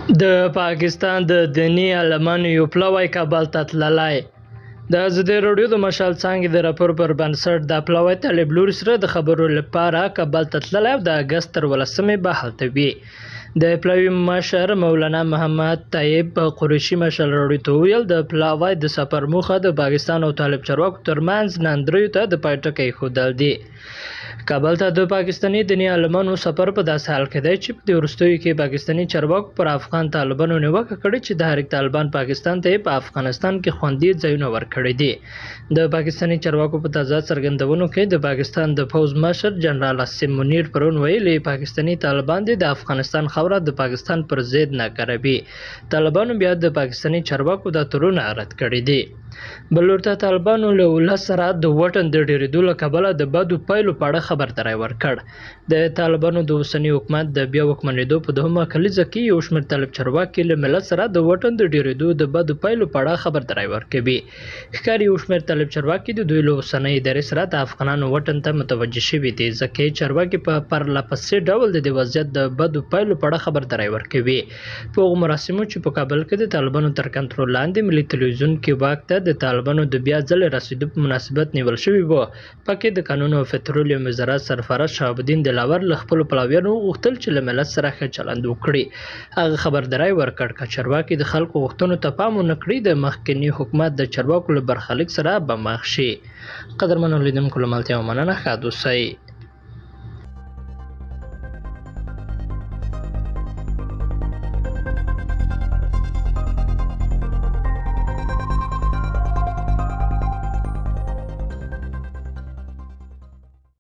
د پاکستان د دیني عالمانو یو پلوی کابل ته تللی. د ازادي راډیو د مشال څانګې د راپور پر بنسټ دا پلوی طالب لوري سره د خبرو لپاره کابل ته تللی او د اګست تر 18 به هلته وي. د پلوی مشر مولانا محمد طیب قریشي مشال راډیو ته ویل د پلوی د سفر موخه د پاکستان او طالب چارواکو ترمنځ ناندریو ته د پای ټکی ایښودل دي. کابل ته د پاکستاني دیني عالمانو سفر په داسې حال کې دی چې د وروستیو کې پاکستاني چارواکو پر افغان طالبانو نیوکه کړې چې د هر طالبان پاکستان ته په افغانستان کې خوندي ځایونه ورکړي دي. د پاکستاني چارواکو په تازه څرګندونو کې د پاکستان د پوځ مشر جنرال عاصم منیر پرون ویلي پاکستاني طالبان د افغانستان خاوره د پاکستان پر ضد ناکاروي. طالبانو بیا د پاکستاني چارواکو د تورونه رد کړي دي. بل ورته طالبانو له ولس سره د وطن د ډیریدو له کبله د بدو پایلو په اړه خبرداری ورکړ. د طالبانو د اوسني حکومت د بیا واکمنېدو په دوهمه کلیزه کې یو شمېر طالب چارواکي له ملت سره د وطن د ډیریدو د بدو پایلو په اړه خبرداری ورکوي. ښکاري یو شمېر طالب چارواکي د دوی له اوسنۍ ادارې سره د افغانانو وطن ته متوجه شوي دي ځکه چارواکي په پرلهپسې ډول د دې وضعیت د بدو پایلو په اړه خبرداری ورکوي. په هغو مراسمو چې په کابل کې د طالبانو تر کنټرول لاندې ملي تلویزیون کې واک ته د طالبانو د بیا ځلې رسیدو په مناسبت نیول شوي وو. پکې د قانون او پټرولیم وزارت سرپرست شهاب الدین دلاور له خپلو پلویانو غوښتل چې له ملت سره ښه چلند وکړي. هغه خبرداری ورکړ که چارواکي د خلکو غوښتنو ته پام ونه کړي د مخکني حکومت د چارواکو له برخلیک سره به مخ شي. قدرمنو لیدونکو له ملتیا ومننه ښاد اوسئ.